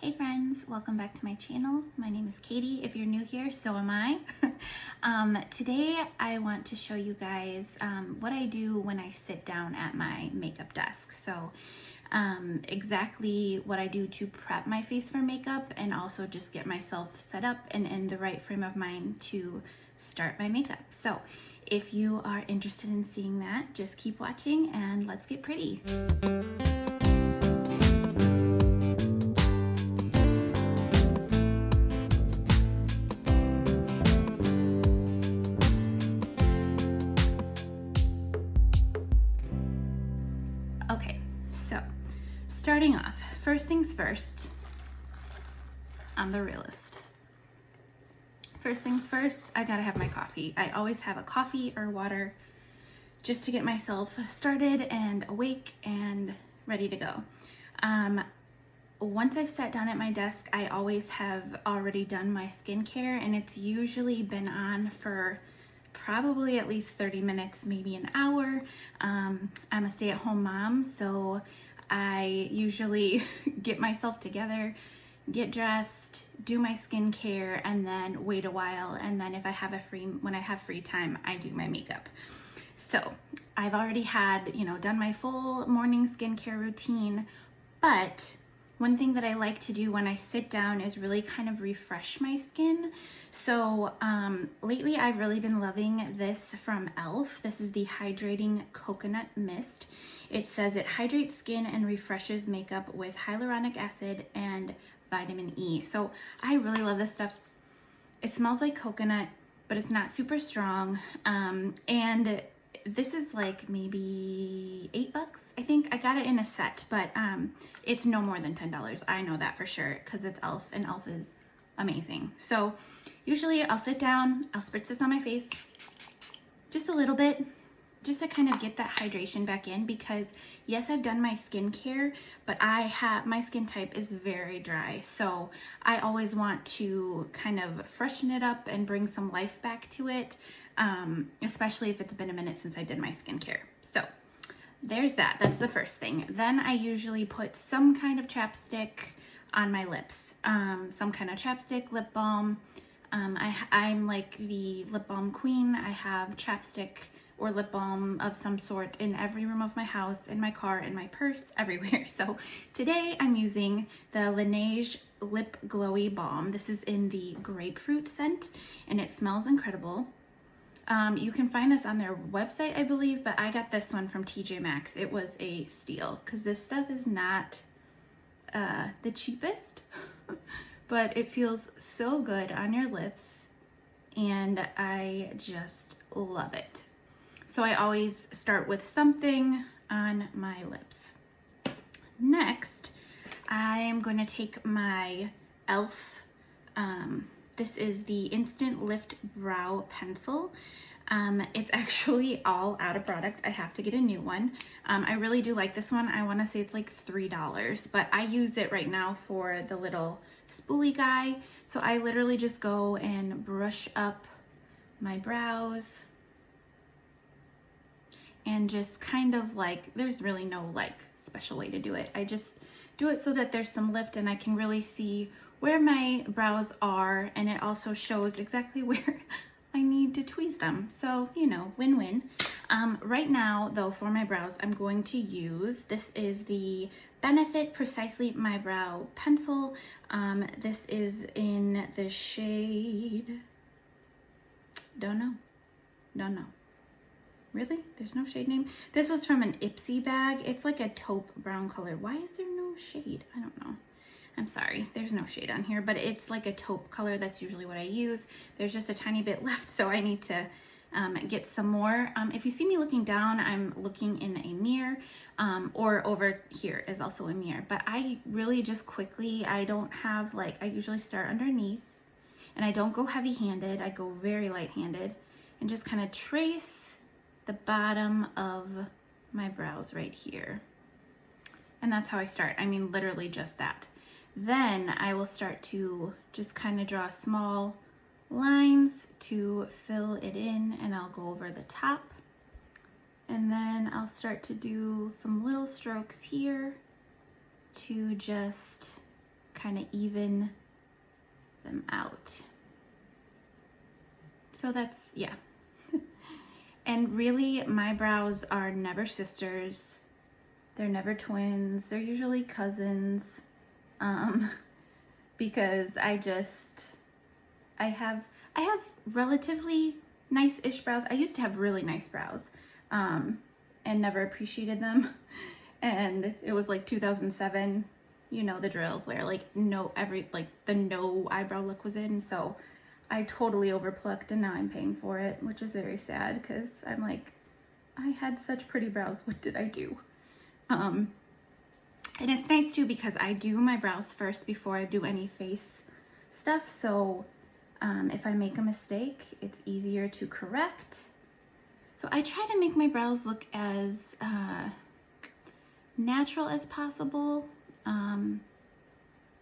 Hey friends, welcome back to my channel. My name is Katie. If you're new here, so am I. Today I want to show you guys what I do when I sit down at my makeup desk. So exactly what I do to prep my face for makeup and also just get myself set up and in the right frame of mind to start my makeup. So if you are interested in seeing that, just keep watching and let's get pretty. Okay, so starting off, first things first, I'm the realist. First things first, I gotta have my coffee. I always have a coffee or water just to get myself started and awake and ready to go. Once I've sat down at my desk, I always have already done my skincare, and it's usually been on for probably at least 30 minutes, maybe an hour. I'm a stay-at-home mom, so I usually get myself together, get dressed, do my skincare, and then wait a while. And then if I have when I have free time, I do my makeup. So I've already had, done my full morning skincare routine, but one thing that I like to do when I sit down is really kind of refresh my skin. So lately I've really been loving this from e.l.f. This is the Hydrating Coconut Mist. It says it hydrates skin and refreshes makeup with hyaluronic acid and vitamin E. So I really love this stuff. It smells like coconut, but it's not super strong. And this is like maybe $8, I think. I got it in a set, but it's no more than $10. I know that for sure because it's e.l.f. and e.l.f. is amazing. So usually I'll sit down, I'll spritz this on my face just a little bit, just to kind of get that hydration back in, because yes, I've done my skincare, but my skin type is very dry. So I always want to kind of freshen it up and bring some life back to it, especially if it's been a minute since I did my skincare. So there's that. That's the first thing. Then I usually put some kind of chapstick on my lips, some kind of chapstick, lip balm. I'm like the lip balm queen. I have chapstick or lip balm of some sort in every room of my house, in my car, in my purse, everywhere. So today I'm using the Laneige Lip Glowy Balm. This is in the Grapefruit scent, and it smells incredible. You can find this on their website, I believe, but I got this one from TJ Maxx. It was a steal because this stuff is not the cheapest, but it feels so good on your lips, and I just love it. So I always start with something on my lips. Next, I am going to take my e.l.f. This is the Instant Lift Brow Pencil. It's actually all out of product. I have to get a new one. I really do like this one. I want to say it's like $3, but I use it right now for the little spoolie guy. So I literally just go and brush up my brows and just kind of like, there's really no like special way to do it. I just do it so that there's some lift and I can really see where my brows are, and it also shows exactly where I need to tweeze them. So, win-win. Right now, though, for my brows, I'm going to use, this is the Benefit Precisely My Brow Pencil. This is in the shade, don't know. Really? There's no shade name? This was from an Ipsy bag. It's like a taupe brown color. Why is there no shade? I don't know. I'm sorry, there's no shade on here, but it's like a taupe color. That's usually what I use. There's just a tiny bit left, so I need to get some more. If you see me looking down, I'm looking in a mirror, or over here is also a mirror. But I really just quickly, I don't have I usually start underneath, and I don't go heavy-handed. I go very light-handed, and just kind of trace the bottom of my brows right here. And that's how I start. I mean, literally just that. Then I will start to just kind of draw small lines to fill it in, and I'll go over the top. And then I'll start to do some little strokes here to just kind of even them out. So that's, yeah. And really, my brows are never sisters. They're never twins. They're usually cousins. Because I have relatively nice-ish brows. I used to have really nice brows, and never appreciated them. And it was like 2007, you know the drill, where like the no eyebrow look was in. So I totally overplucked, and now I'm paying for it, which is very sad because I'm like, I had such pretty brows. What did I do? And it's nice too because I do my brows first before I do any face stuff. So if I make a mistake, it's easier to correct. So I try to make my brows look as natural as possible.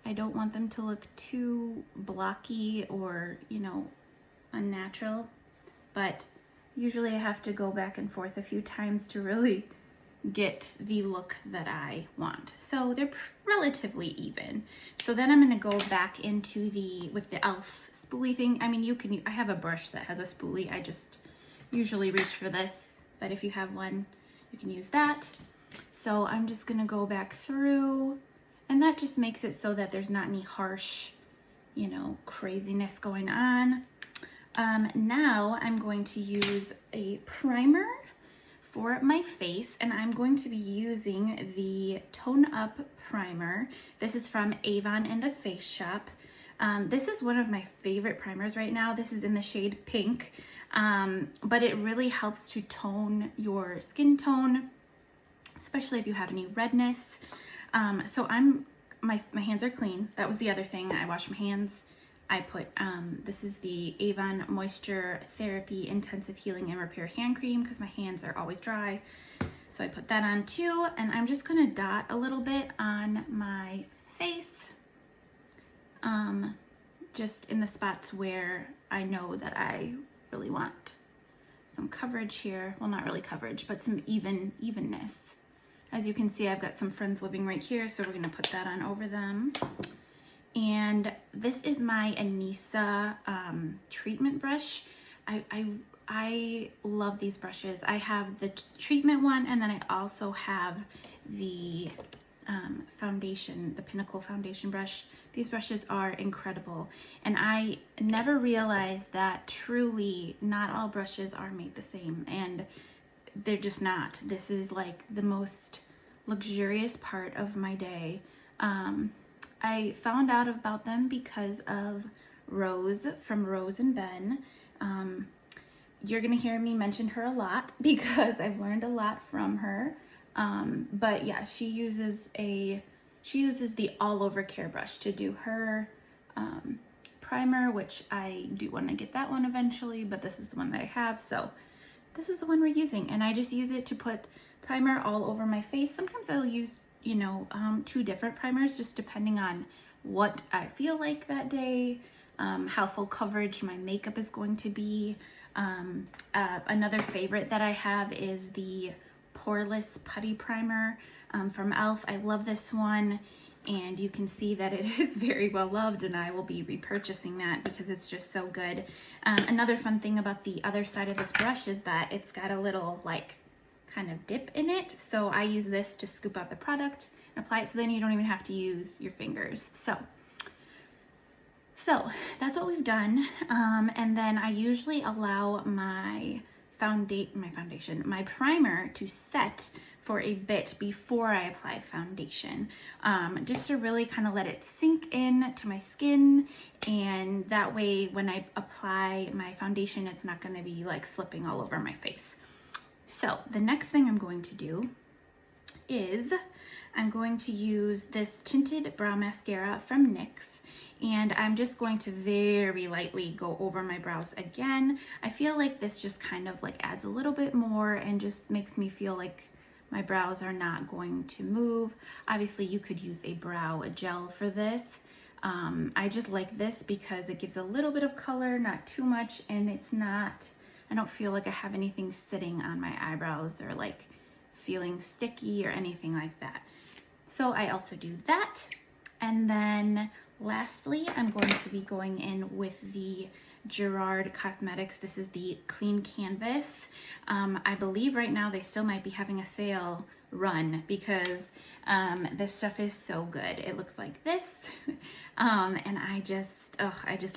I don't want them to look too blocky or, you know, unnatural, but usually I have to go back and forth a few times to really get the look that I want. So they're relatively even. So then I'm gonna go back into with the e.l.f. spoolie thing. I mean, I have a brush that has a spoolie. I just usually reach for this, but if you have one, you can use that. So I'm just gonna go back through, and that just makes it so that there's not any harsh, you know, craziness going on. Now I'm going to use a primer for my face, and I'm going to be using the Tone Up Primer. This is from Avon in the Face Shop. This is one of my favorite primers right now. This is in the shade Pink, but it really helps to tone your skin tone, especially if you have any redness. So my hands are clean. That was the other thing. I wash my hands. I put, this is the Avon Moisture Therapy Intensive Healing and Repair Hand Cream because my hands are always dry. So I put that on too, and I'm just gonna dot a little bit on my face, just in the spots where I know that I really want some coverage here. Well, not really coverage, but some evenness. As you can see, I've got some friends living right here, so we're gonna put that on over them. And this is my Anisa treatment brush. I love these brushes. I have the treatment one, and then I also have the foundation, the Pinnacle foundation brush. These brushes are incredible. And I never realized that truly not all brushes are made the same, and they're just not. This is like the most luxurious part of my day. I found out about them because of Rose from Rose and Ben. You're gonna hear me mention her a lot because I've learned a lot from her. But yeah, she uses the all over care brush to do her primer, which I do want to get that one eventually, but this is the one that I have, so this is the one we're using. And I just use it to put primer all over my face. Sometimes I'll use, you know, 2 different primers, just depending on what I feel like that day, how full coverage my makeup is going to be. Another favorite that I have is the Poreless Putty Primer from e.l.f. I love this one, and you can see that it is very well loved, and I will be repurchasing that because it's just so good. Another fun thing about the other side of this brush is that it's got a little like kind of dip in it, so I use this to scoop out the product and apply it, so then you don't even have to use your fingers. So that's what we've done, and then I usually allow my primer to set for a bit before I apply foundation, just to really kind of let it sink in to my skin, and that way when I apply my foundation, it's not going to be like slipping all over my face. So the next thing I'm going to do is I'm going to use this Tinted Brow Mascara from NYX, and I'm just going to very lightly go over my brows again. I feel like this just kind of like adds a little bit more and just makes me feel like my brows are not going to move. Obviously, you could use a brow gel for this. I just like this because it gives a little bit of color, not too much, and I don't feel like I have anything sitting on my eyebrows or like feeling sticky or anything like that. So I also do that. And then lastly, I'm going to be going in with the Gerard Cosmetics. This is the Clean Canvas. I believe right now they still might be having a sale run because this stuff is so good. It looks like this. And I just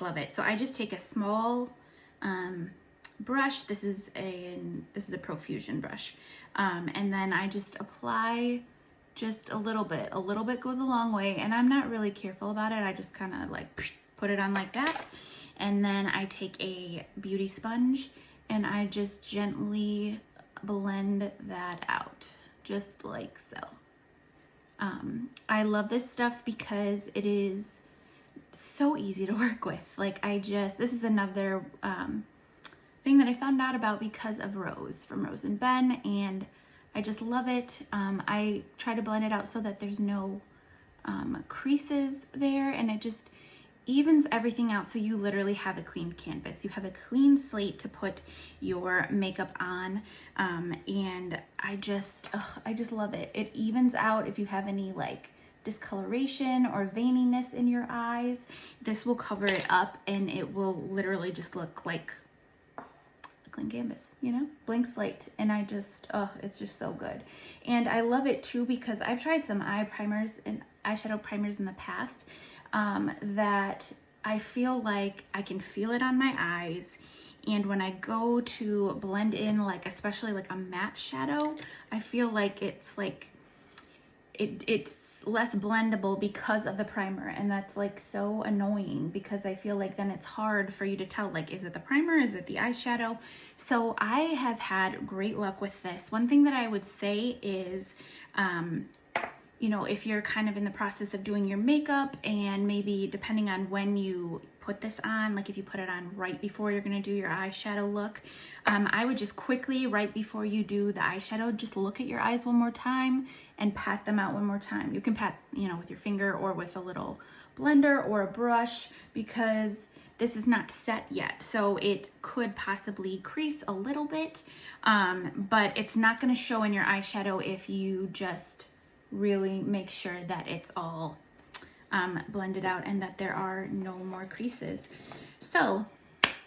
love it. So I just take a small brush. This is a Profusion brush. And then I just apply just a little bit. A little bit goes a long way, and I'm not really careful about it. I just kind of like put it on like that. And then I take a beauty sponge and I just gently blend that out, just like so. I love this stuff because it is so easy to work with. Like this is another thing that I found out about because of Rose from Rose and Ben, and I just love it. I try to blend it out so that there's no creases there, and it just evens everything out, so you literally have a clean canvas. You have a clean slate to put your makeup on, and I just love it. It evens out if you have any like discoloration or veininess in your eyes. This will cover it up, and it will literally just look like a clean canvas, you know, blank slate. And I just, it's just so good. And I love it too because I've tried some eye primers and eyeshadow primers in the past that I feel like I can feel it on my eyes, and when I go to blend in, like especially like a matte shadow, I feel like it's like it's less blendable because of the primer, and that's like so annoying because I feel like then it's hard for you to tell, like, is it the primer, is it the eyeshadow? So I have had great luck with this. One thing that I would say is you know, if you're kind of in the process of doing your makeup, and maybe depending on when you put this on, like if you put it on right before you're gonna do your eyeshadow look, I would just quickly, right before you do the eyeshadow, just look at your eyes one more time and pat them out one more time. You can pat, you know, with your finger or with a little blender or a brush, because this is not set yet, so it could possibly crease a little bit, but it's not gonna show in your eyeshadow if you just really make sure that it's all blended out and that there are no more creases. So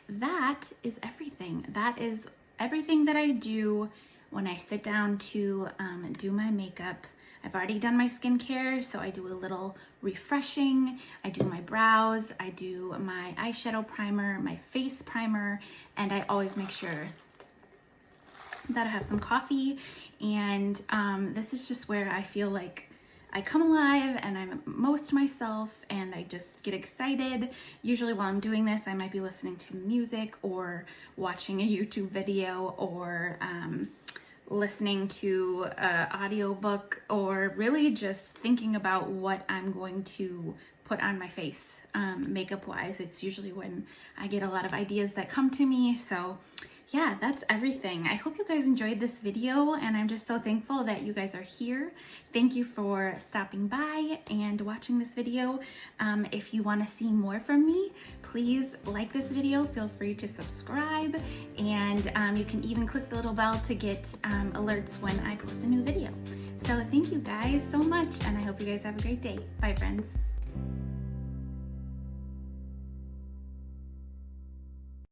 that is everything. That is everything that I do when I sit down to do my makeup. I've already done my skincare, so I do a little refreshing. I do my brows, I do my eyeshadow primer, my face primer, and I always make sure that I have some coffee. And this is just where I feel like I come alive and I'm most myself, and I just get excited. Usually while I'm doing this, I might be listening to music or watching a YouTube video or listening to an audiobook, or really just thinking about what I'm going to put on my face makeup wise. It's usually when I get a lot of ideas that come to me. So yeah, that's everything. I hope you guys enjoyed this video, and I'm just so thankful that you guys are here. Thank you for stopping by and watching this video. If you want to see more from me, please like this video. Feel free to subscribe, and you can even click the little bell to get alerts when I post a new video. So thank you guys so much, and I hope you guys have a great day. Bye, friends.